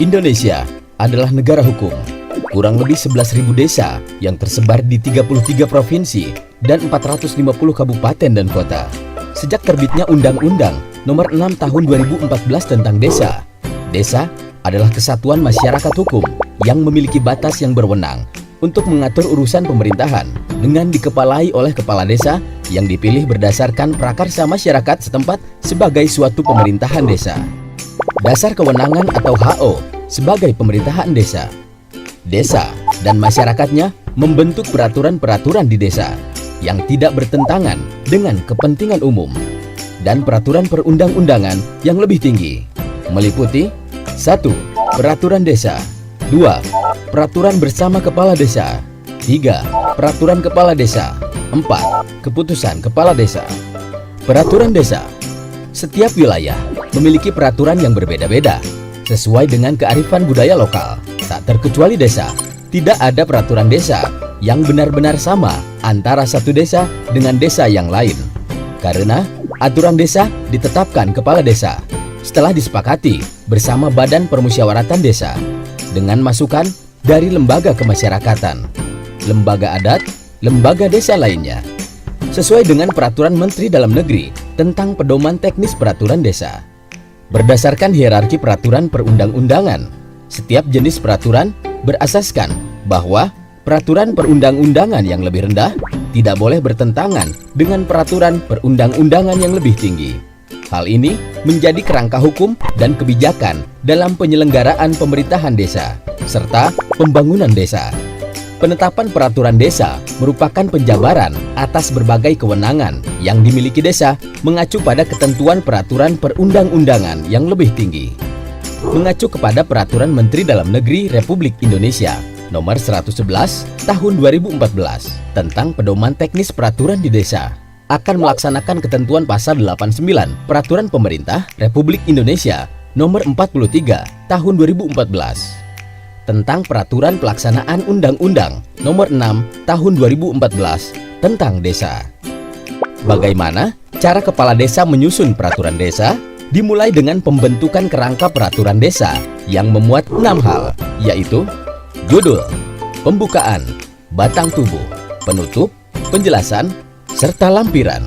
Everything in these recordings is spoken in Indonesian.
Indonesia adalah negara hukum. Kurang lebih 11.000 desa yang tersebar di 33 provinsi dan 450 kabupaten dan kota. Sejak terbitnya Undang-Undang Nomor 6 Tahun 2014 tentang Desa, desa adalah kesatuan masyarakat hukum yang memiliki batas yang berwenang untuk mengatur urusan pemerintahan dengan dikepalai oleh kepala desa yang dipilih berdasarkan prakarsa masyarakat setempat sebagai suatu pemerintahan desa. Dasar kewenangan atau HO sebagai pemerintahan desa. Desa dan masyarakatnya membentuk peraturan-peraturan di desa yang tidak bertentangan dengan kepentingan umum dan peraturan perundang-undangan yang lebih tinggi, meliputi 1. Peraturan desa, 2. Peraturan bersama kepala desa, 3. Peraturan kepala desa, 4. Keputusan kepala desa. Peraturan desa. Setiap wilayah memiliki peraturan yang berbeda-beda sesuai dengan kearifan budaya lokal. Tak terkecuali desa, tidak ada peraturan desa yang benar-benar sama antara satu desa dengan desa yang lain. Karena aturan desa ditetapkan kepala desa setelah disepakati bersama Badan Permusyawaratan Desa dengan masukan dari lembaga kemasyarakatan, lembaga adat, lembaga desa lainnya. Sesuai dengan Peraturan Menteri Dalam Negeri tentang Pedoman Teknis Peraturan Desa. Berdasarkan hierarki peraturan perundang-undangan, setiap jenis peraturan berasaskan bahwa peraturan perundang-undangan yang lebih rendah tidak boleh bertentangan dengan peraturan perundang-undangan yang lebih tinggi. Hal ini menjadi kerangka hukum dan kebijakan dalam penyelenggaraan pemerintahan desa serta pembangunan desa. Penetapan peraturan desa merupakan penjabaran atas berbagai kewenangan yang dimiliki desa mengacu pada ketentuan peraturan perundang-undangan yang lebih tinggi. Mengacu kepada Peraturan Menteri Dalam Negeri Republik Indonesia Nomor 111 Tahun 2014 tentang Pedoman Teknis Peraturan di Desa, akan melaksanakan ketentuan pasal 89 Peraturan Pemerintah Republik Indonesia Nomor 43 Tahun 2014 tentang Peraturan Pelaksanaan Undang-Undang Nomor 6 Tahun 2014 tentang Desa. Bagaimana cara kepala desa menyusun peraturan desa? Dimulai dengan pembentukan kerangka peraturan desa yang memuat 6 hal, yaitu judul, pembukaan, batang tubuh, penutup, penjelasan, serta lampiran.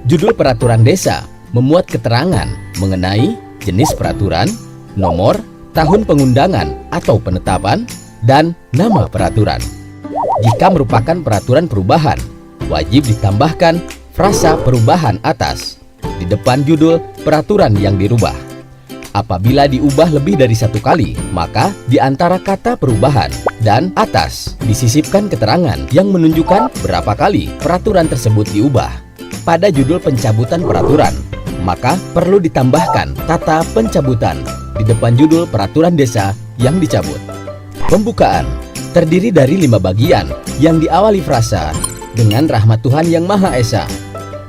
Judul peraturan desa memuat keterangan mengenai jenis peraturan, nomor, tahun pengundangan atau penetapan, dan nama peraturan. Jika merupakan peraturan perubahan, wajib ditambahkan frasa perubahan atas di depan judul peraturan yang dirubah. Apabila diubah lebih dari satu kali, maka di antara kata perubahan dan atas disisipkan keterangan yang menunjukkan berapa kali peraturan tersebut diubah. Pada judul pencabutan peraturan, maka perlu ditambahkan kata pencabutan di depan judul peraturan desa yang dicabut. Pembukaan terdiri dari 5 bagian yang diawali frasa dengan rahmat Tuhan yang Maha Esa,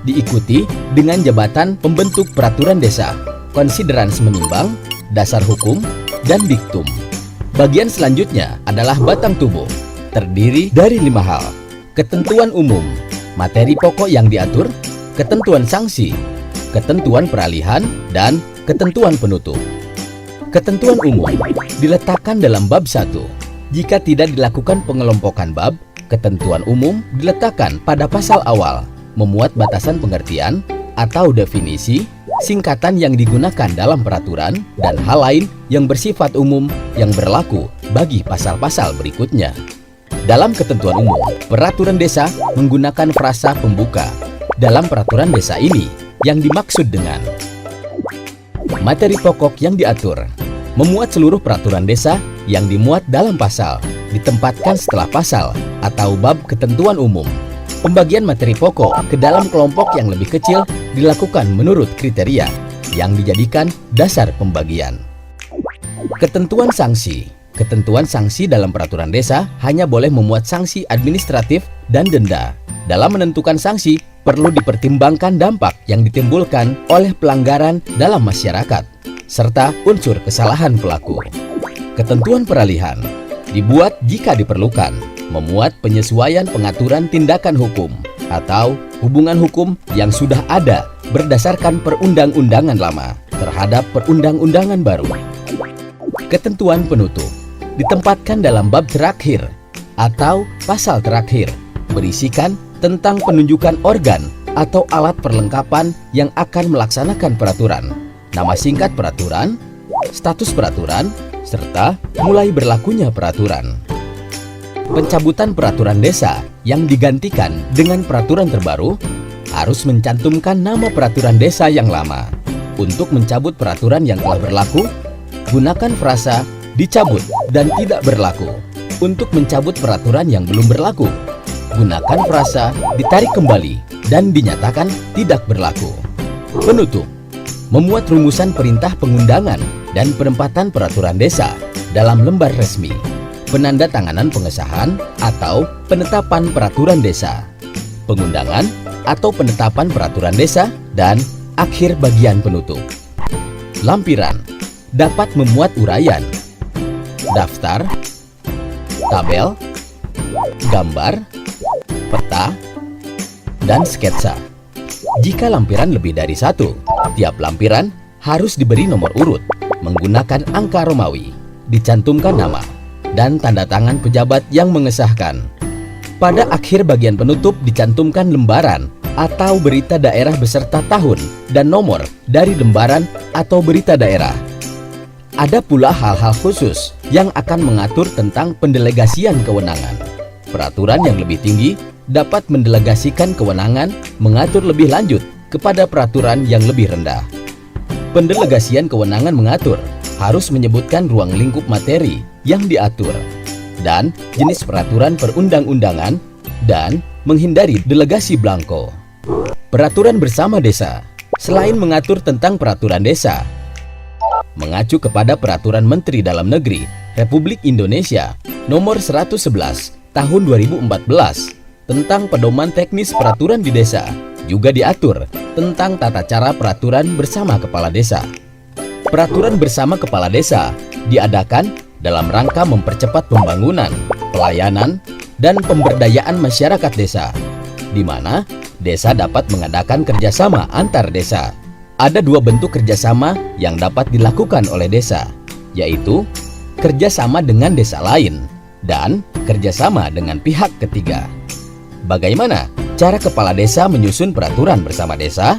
diikuti dengan jabatan pembentuk peraturan desa, konsiderans menimbang, dasar hukum, dan diktum. Bagian selanjutnya adalah batang tubuh, terdiri dari 5 hal: ketentuan umum, materi pokok yang diatur, ketentuan sanksi, ketentuan peralihan, dan ketentuan penutup. Ketentuan umum diletakkan dalam bab 1. Jika tidak dilakukan pengelompokan bab, ketentuan umum diletakkan pada pasal awal, memuat batasan pengertian atau definisi, singkatan yang digunakan dalam peraturan, dan hal lain yang bersifat umum yang berlaku bagi pasal-pasal berikutnya. Dalam ketentuan umum, peraturan desa menggunakan frasa pembuka. Dalam peraturan desa ini, yang dimaksud dengan materi pokok yang diatur, memuat seluruh peraturan desa yang dimuat dalam pasal, ditempatkan setelah pasal atau bab ketentuan umum. Pembagian materi pokok ke dalam kelompok yang lebih kecil dilakukan menurut kriteria yang dijadikan dasar pembagian. Ketentuan sanksi. Ketentuan sanksi dalam peraturan desa hanya boleh memuat sanksi administratif dan denda. Dalam menentukan sanksi, perlu dipertimbangkan dampak yang ditimbulkan oleh pelanggaran dalam masyarakat, serta unsur kesalahan pelaku. Ketentuan peralihan dibuat jika diperlukan memuat penyesuaian pengaturan tindakan hukum atau hubungan hukum yang sudah ada berdasarkan perundang-undangan lama terhadap perundang-undangan baru. Ketentuan penutup ditempatkan dalam bab terakhir atau pasal terakhir, berisikan tentang penunjukan organ atau alat perlengkapan yang akan melaksanakan peraturan, nama singkat peraturan, status peraturan, serta mulai berlakunya peraturan. Pencabutan peraturan desa yang digantikan dengan peraturan terbaru harus mencantumkan nama peraturan desa yang lama. Untuk mencabut peraturan yang telah berlaku, gunakan frasa dicabut dan tidak berlaku. Untuk mencabut peraturan yang belum berlaku, gunakan frasa ditarik kembali dan dinyatakan tidak berlaku. Penutup, memuat rumusan perintah pengundangan dan penempatan peraturan desa dalam lembar resmi, penanda tanganan pengesahan atau penetapan peraturan desa, pengundangan atau penetapan peraturan desa, dan akhir bagian penutup. Lampiran dapat memuat uraian, daftar, tabel, gambar, peta, dan sketsa. Jika lampiran lebih dari satu, tiap lampiran harus diberi nomor urut menggunakan angka Romawi, dicantumkan nama dan tanda tangan pejabat yang mengesahkan. Pada akhir bagian penutup dicantumkan lembaran atau berita daerah beserta tahun dan nomor dari lembaran atau berita daerah. Ada pula hal-hal khusus yang akan mengatur tentang pendelegasian kewenangan. Peraturan yang lebih tinggi dapat mendelegasikan kewenangan mengatur lebih lanjut kepada peraturan yang lebih rendah. Pendelegasian kewenangan mengatur harus menyebutkan ruang lingkup materi yang diatur dan jenis peraturan perundang-undangan dan menghindari delegasi blanko. Peraturan bersama desa selain mengatur tentang peraturan desa, mengacu kepada Peraturan Menteri Dalam Negeri Republik Indonesia Nomor 111 Tahun 2014 tentang pedoman teknis peraturan di desa, juga diatur tentang tata cara peraturan bersama kepala desa. Peraturan bersama kepala desa diadakan dalam rangka mempercepat pembangunan, pelayanan, dan pemberdayaan masyarakat desa, di mana desa dapat mengadakan kerjasama antar desa. Ada dua bentuk kerjasama yang dapat dilakukan oleh desa, yaitu kerjasama dengan desa lain dan kerjasama dengan pihak ketiga. Bagaimana cara kepala desa menyusun peraturan bersama desa?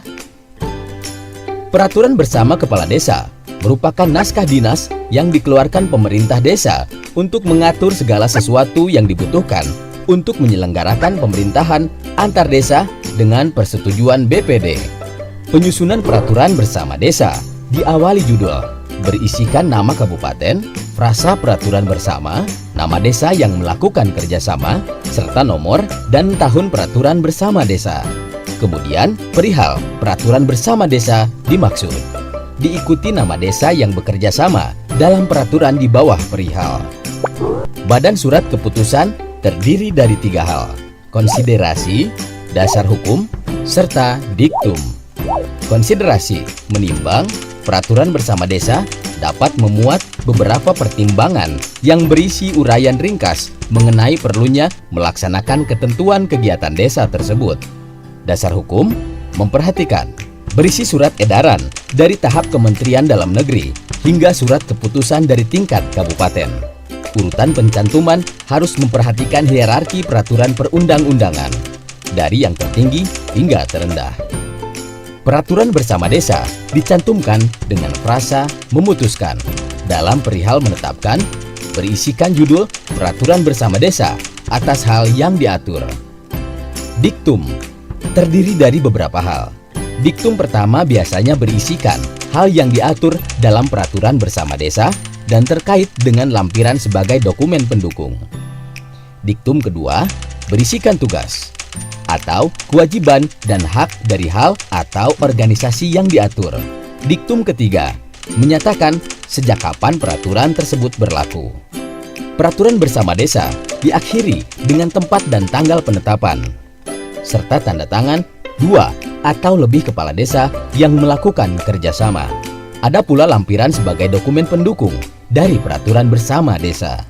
Peraturan bersama kepala desa merupakan naskah dinas yang dikeluarkan pemerintah desa untuk mengatur segala sesuatu yang dibutuhkan untuk menyelenggarakan pemerintahan antar desa dengan persetujuan BPD. Penyusunan peraturan bersama desa diawali judul, berisikan nama kabupaten, frasa peraturan bersama, nama desa yang melakukan kerjasama, serta nomor dan tahun peraturan bersama desa. Kemudian, perihal peraturan bersama desa dimaksud. Diikuti nama desa yang bekerja sama dalam peraturan di bawah perihal. Badan surat keputusan terdiri dari 3 hal: konsiderasi, dasar hukum, serta diktum. Konsiderasi menimbang peraturan bersama desa dapat memuat beberapa pertimbangan yang berisi uraian ringkas mengenai perlunya melaksanakan ketentuan kegiatan desa tersebut. Dasar hukum memperhatikan berisi surat edaran dari tahap Kementerian Dalam Negeri hingga surat keputusan dari tingkat kabupaten. Urutan pencantuman harus memperhatikan hierarki peraturan perundang-undangan dari yang tertinggi hingga terendah. Peraturan bersama desa dicantumkan dengan frasa memutuskan. Dalam perihal menetapkan, berisikan judul peraturan bersama desa atas hal yang diatur. Diktum terdiri dari beberapa hal. Diktum pertama biasanya berisikan hal yang diatur dalam peraturan bersama desa dan terkait dengan lampiran sebagai dokumen pendukung. Diktum kedua berisikan tugas atau kewajiban dan hak dari hal atau organisasi yang diatur. Diktum ketiga menyatakan sejak kapan peraturan tersebut berlaku. Peraturan bersama desa diakhiri dengan tempat dan tanggal penetapan, serta tanda tangan 2 atau lebih kepala desa yang melakukan kerjasama. Ada pula lampiran sebagai dokumen pendukung dari peraturan bersama desa.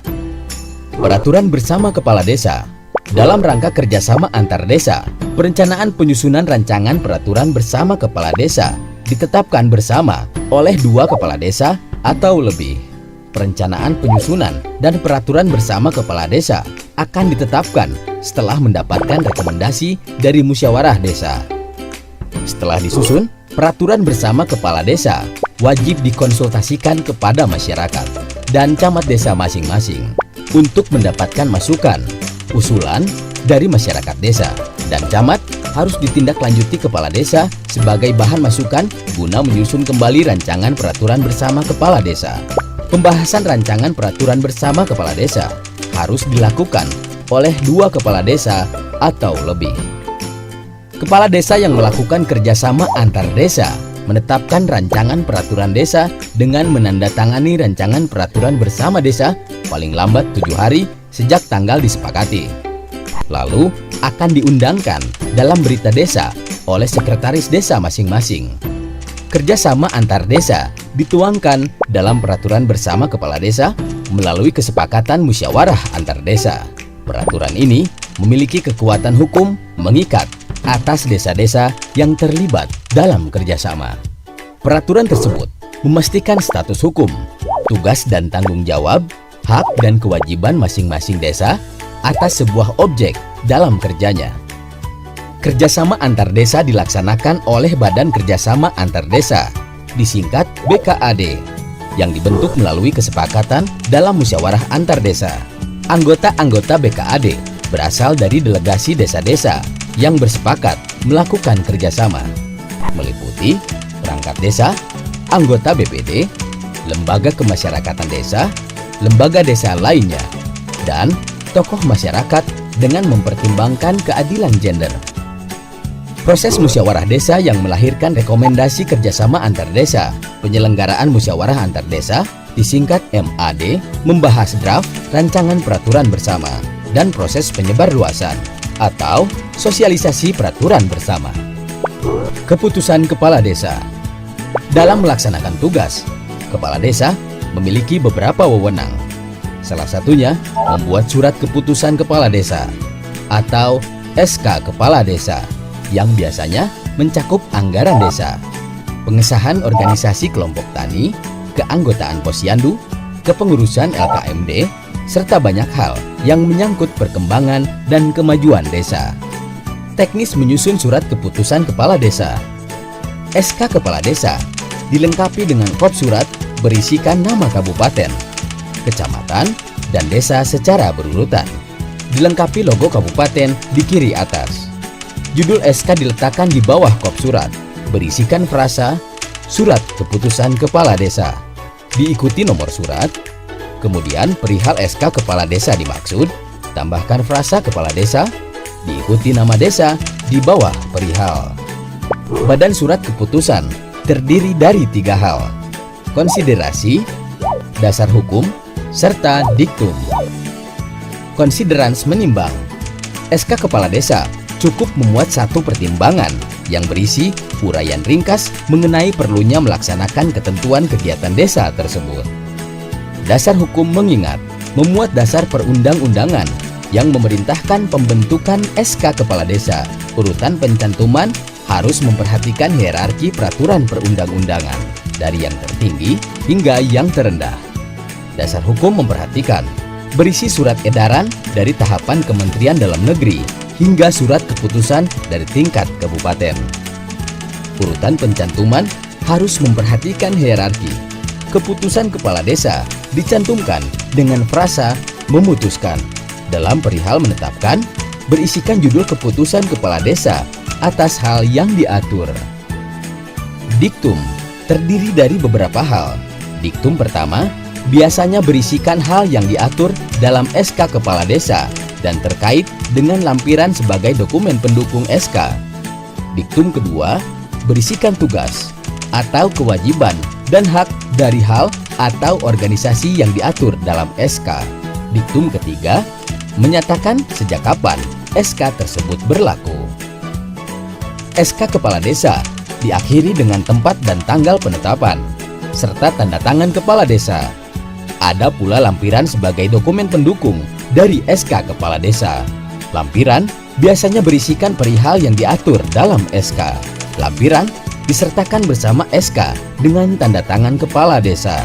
Peraturan bersama kepala desa. Dalam rangka kerjasama antar desa, perencanaan penyusunan rancangan peraturan bersama kepala desa ditetapkan bersama oleh 2 kepala desa atau lebih. Perencanaan penyusunan dan peraturan bersama kepala desa akan ditetapkan setelah mendapatkan rekomendasi dari musyawarah desa. Setelah disusun, peraturan bersama kepala desa wajib dikonsultasikan kepada masyarakat dan camat desa masing-masing untuk mendapatkan masukan, usulan dari masyarakat desa, dan camat harus ditindaklanjuti kepala desa sebagai bahan masukan guna menyusun kembali rancangan peraturan bersama kepala desa. Pembahasan rancangan peraturan bersama kepala desa harus dilakukan oleh 2 kepala desa atau lebih. Kepala desa yang melakukan kerjasama antar desa menetapkan rancangan peraturan desa dengan menandatangani rancangan peraturan bersama desa paling lambat 7 hari sejak tanggal disepakati. Lalu akan diundangkan dalam berita desa oleh sekretaris desa masing-masing. Kerjasama antar desa dituangkan dalam peraturan bersama kepala desa melalui kesepakatan musyawarah antar desa. Peraturan ini memiliki kekuatan hukum mengikat atas desa-desa yang terlibat dalam kerjasama. Peraturan tersebut memastikan status hukum, tugas dan tanggung jawab, hak dan kewajiban masing-masing desa atas sebuah objek dalam kerjanya. Kerjasama antar desa dilaksanakan oleh Badan Kerjasama Antar Desa, disingkat BKAD, yang dibentuk melalui kesepakatan dalam musyawarah antar desa. Anggota-anggota BKAD berasal dari delegasi desa-desa yang bersepakat melakukan kerjasama, meliputi perangkat desa, anggota BPD, lembaga kemasyarakatan desa, lembaga desa lainnya, dan tokoh masyarakat dengan mempertimbangkan keadilan gender. Proses musyawarah desa yang melahirkan rekomendasi kerjasama antar desa, penyelenggaraan musyawarah antar desa, disingkat MAD, membahas draft rancangan peraturan bersama, dan proses penyebarluasan atau sosialisasi peraturan bersama. Keputusan kepala desa. Dalam melaksanakan tugas, kepala desa memiliki beberapa wewenang. Salah satunya membuat surat keputusan kepala desa atau SK kepala desa yang biasanya mencakup anggaran desa, pengesahan organisasi kelompok tani, keanggotaan posyandu, kepengurusan LKMD, serta banyak hal yang menyangkut perkembangan dan kemajuan desa. Teknis menyusun surat keputusan kepala desa. SK kepala desa dilengkapi dengan kop surat berisikan nama kabupaten, kecamatan, dan desa secara berurutan. Dilengkapi logo kabupaten di kiri atas. Judul SK diletakkan di bawah kop surat, berisikan frasa surat keputusan kepala desa, diikuti nomor surat. Kemudian perihal SK kepala desa dimaksud, tambahkan frasa kepala desa, diikuti nama desa di bawah perihal. Badan surat keputusan terdiri dari 3 hal: konsiderasi, dasar hukum, serta diktum. Konsiderans menimbang. SK kepala desa cukup memuat 1 pertimbangan yang berisi uraian ringkas mengenai perlunya melaksanakan ketentuan kegiatan desa tersebut. Dasar hukum mengingat memuat dasar perundang-undangan yang memerintahkan pembentukan SK kepala desa. Urutan pencantuman harus memperhatikan hierarki peraturan perundang-undangan dari yang tertinggi hingga yang terendah. Dasar hukum memperhatikan berisi surat edaran dari tahapan Kementerian Dalam Negeri hingga surat keputusan dari tingkat kabupaten. Urutan pencantuman harus memperhatikan hierarki. Keputusan kepala desa dicantumkan dengan frasa memutuskan. Dalam perihal menetapkan, berisikan judul keputusan kepala desa atas hal yang diatur. Diktum terdiri dari beberapa hal. Diktum pertama biasanya berisikan hal yang diatur dalam SK kepala desa dan terkait dengan lampiran sebagai dokumen pendukung SK. Diktum kedua berisikan tugas atau kewajiban dan hak dari hal atau organisasi yang diatur dalam SK. Diktum ketiga menyatakan sejak kapan SK tersebut berlaku. SK kepala desa diakhiri dengan tempat dan tanggal penetapan serta tanda tangan kepala desa. Ada pula lampiran sebagai dokumen pendukung dari SK Kepala Desa. Lampiran biasanya berisikan perihal yang diatur dalam SK. Lampiran disertakan bersama SK dengan tanda tangan Kepala Desa.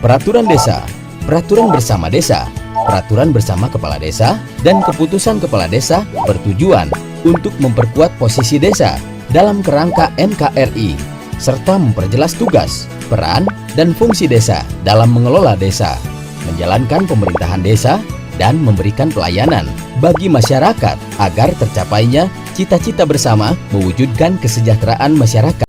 Peraturan Desa, Peraturan Bersama Desa, Peraturan Bersama Kepala Desa, dan Keputusan Kepala Desa bertujuan untuk memperkuat posisi desa dalam kerangka NKRI, serta memperjelas tugas, peran, dan fungsi desa dalam mengelola desa, menjalankan pemerintahan desa, dan memberikan pelayanan bagi masyarakat agar tercapainya cita-cita bersama mewujudkan kesejahteraan masyarakat